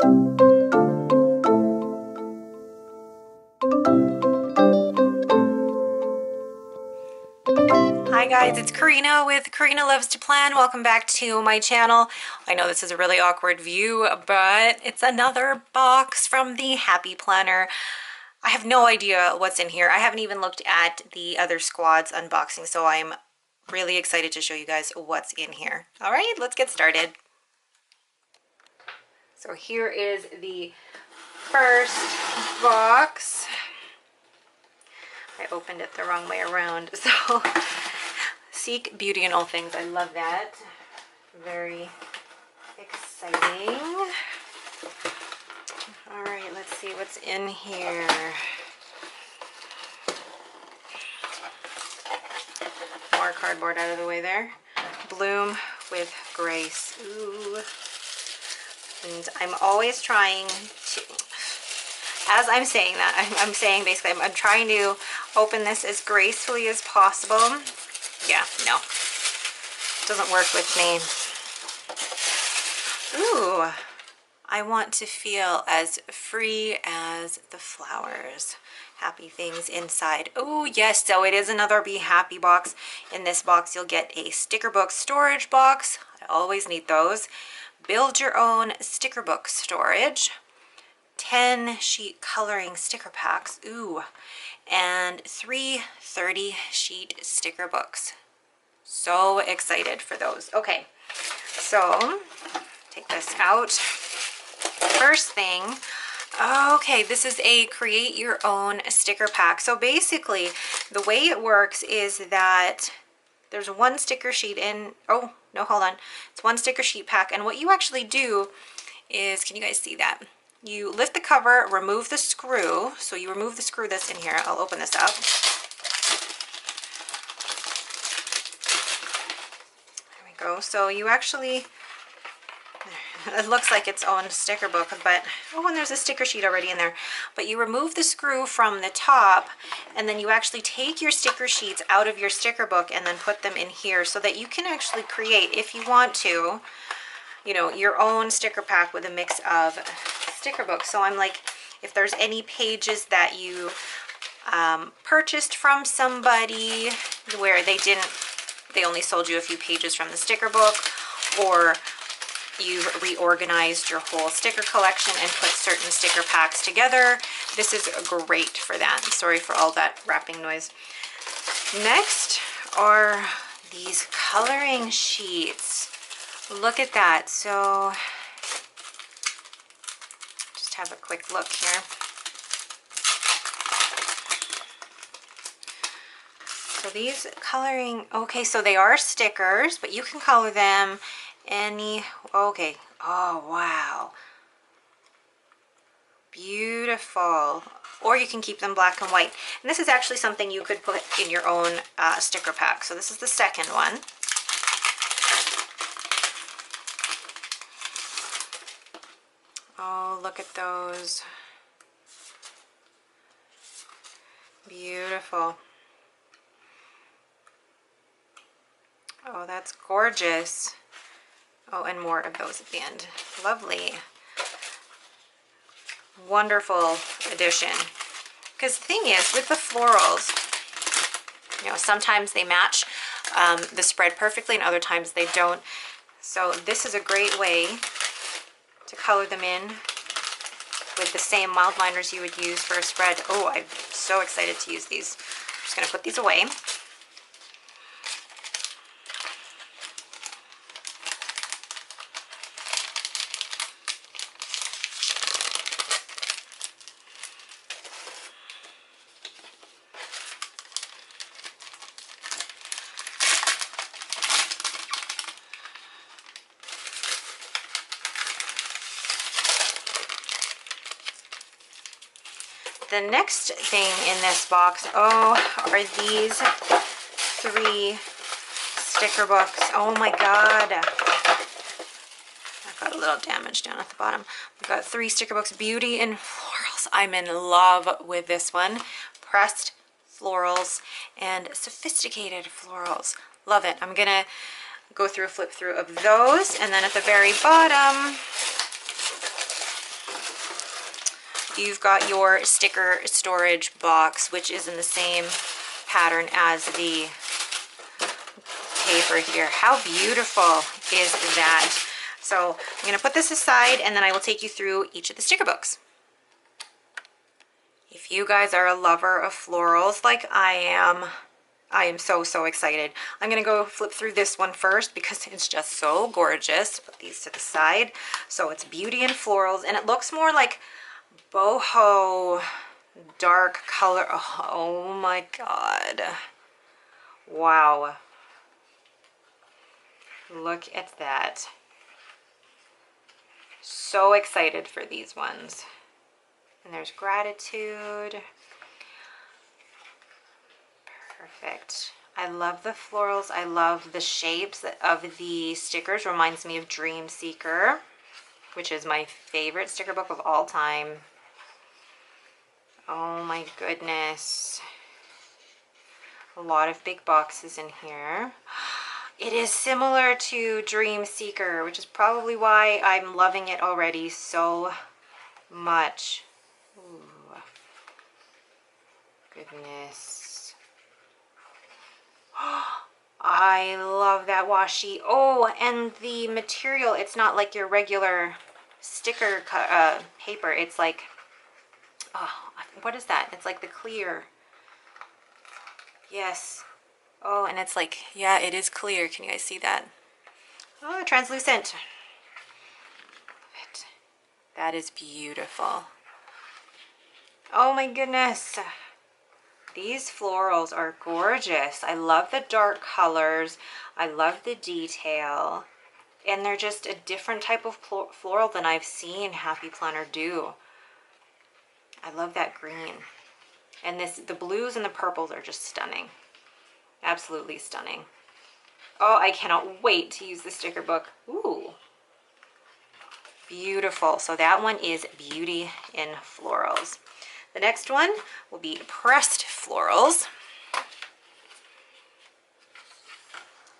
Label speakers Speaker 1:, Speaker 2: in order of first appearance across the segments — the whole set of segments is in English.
Speaker 1: Hi guys, it's Karina with Karina Loves to Plan. Welcome back to my channel. I know this is a really awkward view, but it's another box from the Happy Planner. I have no idea what's in here. I haven't even looked at the other squad's unboxing, so I'm really excited to show you guys what's in here. All right, let's get started. So here is the first box. I opened it the wrong way around, so Seek beauty in all things. I love that. Very exciting. All right, let's see what's in here. More cardboard out of the way there. Bloom with Grace. Ooh. And I'm always trying to, as I'm saying that, I'm saying basically I'm trying to open this as gracefully as possible. Yeah, no, doesn't work with me. Ooh, I want to feel as free as the flowers. Happy things inside. Oh yes, so it is another Be Happy box. In this box you'll get a sticker book storage box. I always need those. Build your own sticker book storage. 10 sheet coloring sticker packs. Ooh. And 3 30 sheet sticker books. So excited for those. Okay, so take this out. First thing, okay, this is a create your own sticker pack. So basically the way it works is that there's one sticker sheet in, oh no, hold on, it's one sticker sheet pack, and what you actually do is, can you guys see that? You lift the cover, remove the screw. So you remove the screw that's in here. I'll open this up. There we go. So you actually, it looks like its own sticker book, but, oh, and there's a sticker sheet already in there. But you remove the screw from the top, and then you actually take your sticker sheets out of your sticker book and then put them in here so that you can actually create, if you want to, you know, your own sticker pack with a mix of sticker books. So I'm like, if there's any pages that you purchased from somebody where they only sold you a few pages from the sticker book, or you've reorganized your whole sticker collection and put certain sticker packs together, this is great for that. Sorry for all that wrapping noise. Next are these coloring sheets. Look at that. So just have a quick look here. So these coloring, okay, so they are stickers, but you can color them any, okay, oh wow, beautiful. Or you can keep them black and white. And this is actually something you could put in your own sticker pack. So this is the second one. Oh, look at those. Beautiful. Oh, that's gorgeous. Oh, and more of those at the end. Lovely. Wonderful addition. Because the thing is, with the florals, you know, sometimes they match the spread perfectly and other times they don't. So this is a great way to color them in with the same mild liners you would use for a spread. Oh, I'm so excited to use these. I'm just going to put these away. The next thing in this box, oh, are these 3 sticker books. Oh my God. I've got a little damage down at the bottom. I've got 3 sticker books, Beauty in Florals. I'm in love with this one. Pressed florals and sophisticated florals. Love it. I'm gonna go through a flip through of those, and then at the very bottom, you've got your sticker storage box, which is in the same pattern as the paper here. How beautiful is that? So I'm going to put this aside, and then I will take you through each of the sticker books. If you guys are a lover of florals like I am so excited. I'm going to go flip through this one first because it's just so gorgeous. Put these to the side. So it's Beauty and Florals, and it looks more like boho dark color. Oh my god. Wow. Look at that. So excited for these ones. And there's Gratitude. Perfect. I love the florals. I love the shapes of the stickers. Reminds me of Dream Seeker, which is my favorite sticker book of all time. Oh my goodness. A lot of big boxes in here. It is similar to Dream Seeker, which is probably why I'm loving it already so much. Ooh. Goodness. I love that washi. Oh, and the material, it's not like your regular sticker paper. It's like, oh, what is that? It's like the clear. Yes. Oh, and it's like, yeah, it is clear. Can you guys see that? Oh, translucent. That is beautiful. Oh my goodness. These florals are gorgeous. I love the dark colors. I love the detail. And they're just a different type of floral than I've seen Happy Planner do. I love that green. And the blues and the purples are just stunning. Absolutely stunning. Oh, I cannot wait to use the sticker book. Ooh. Beautiful. So that one is Beauty in Florals. The next one will be Pressed Florals.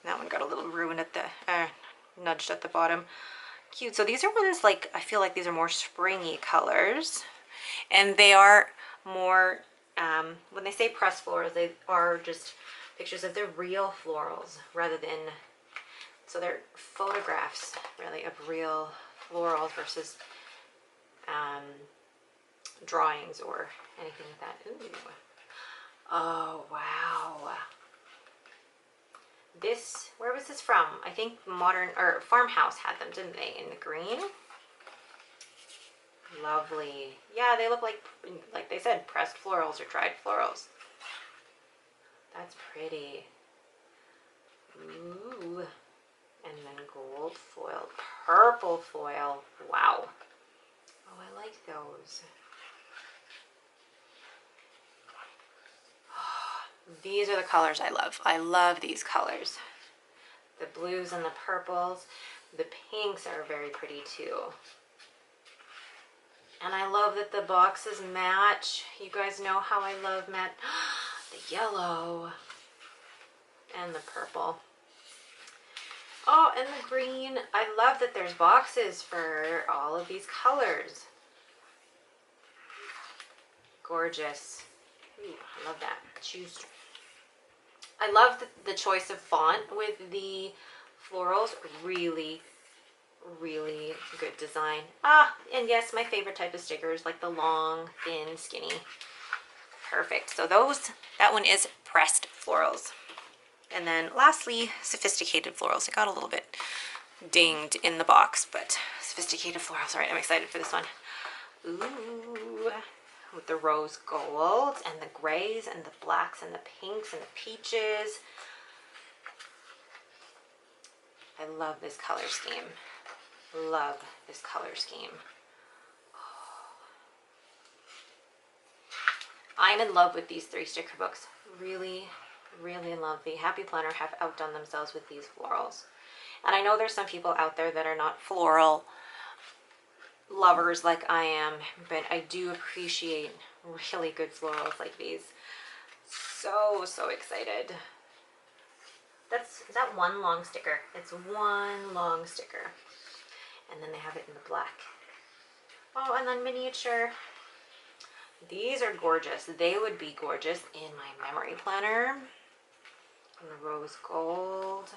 Speaker 1: That one got a little ruined at the, nudged at the bottom. Cute. So these are ones like, I feel like these are more springy colors. And they are more, when they say pressed florals, they are just pictures of the real florals rather than, so they're photographs really of real florals versus drawings or anything like that. Ooh. Oh, wow. This, where was this from? I think Modern, or Farmhouse had them, didn't they? In the green. Lovely. Yeah, they look like they said, pressed florals or dried florals. That's pretty. Ooh. And then gold foil, purple foil. Wow. Oh, I like those. These are the colors I love. I love these colors. The blues and the purples. The pinks are very pretty too. And I love that the boxes match. You guys know how I love matte. The yellow and the purple. Oh, and the green. I love that there's boxes for all of these colors. Gorgeous. Ooh, I love that. Choose. I love the choice of font with the florals. Really, really good design. Ah, and yes, my favorite type of stickers, like the long, thin, skinny. Perfect. So that one is pressed florals. And then lastly, sophisticated florals. I got a little bit dinged in the box, but sophisticated florals. All right, I'm excited for this one. Ooh. With the rose golds and the grays and the blacks and the pinks and the peaches. I love this color scheme. Love this color scheme. Oh. I'm in love with these 3 sticker books. Really, really in love. The Happy Planner have outdone themselves with these florals. And I know there's some people out there that are not floral lovers like I am, but I do appreciate really good florals like these. So excited. Is that one long sticker? It's one long sticker. And then they have it in the black. Oh, and then miniature. These are gorgeous. They would be gorgeous in my memory planner. And the rose gold.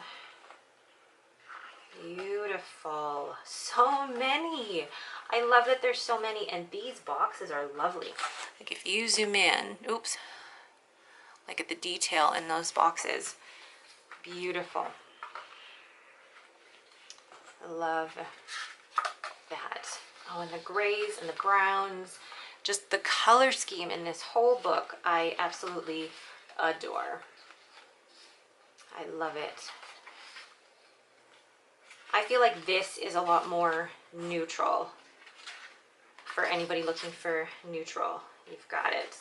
Speaker 1: Beautiful. So many. I love that there's so many, and these boxes are lovely. Like if you zoom in, oops, like at the detail in those boxes. Beautiful. I love that. Oh, and the grays and the browns. Just the color scheme in this whole book, I absolutely adore. I love it. I feel like this is a lot more neutral. For anybody looking for neutral, you've got it.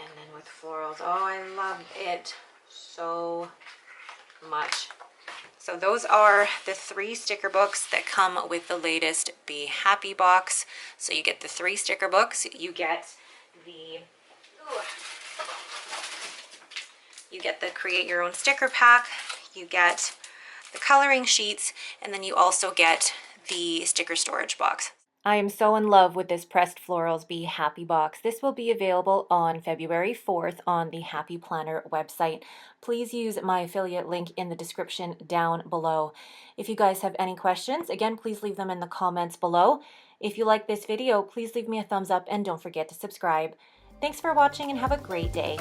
Speaker 1: And then with florals, oh, I love it so much. So those are the 3 sticker books that come with the latest Be Happy box. So you get the 3 sticker books, you get the create your own sticker pack, you get the coloring sheets, and then you also get the sticker storage box. I am so in love with this pressed florals Be Happy box. This will be available on February 4th on the Happy Planner website. Please use my affiliate link in the description down below. If you guys have any questions, again, please leave them in the comments below. If you like this video, please leave me a thumbs up and don't forget to subscribe. Thanks for watching and have a great day.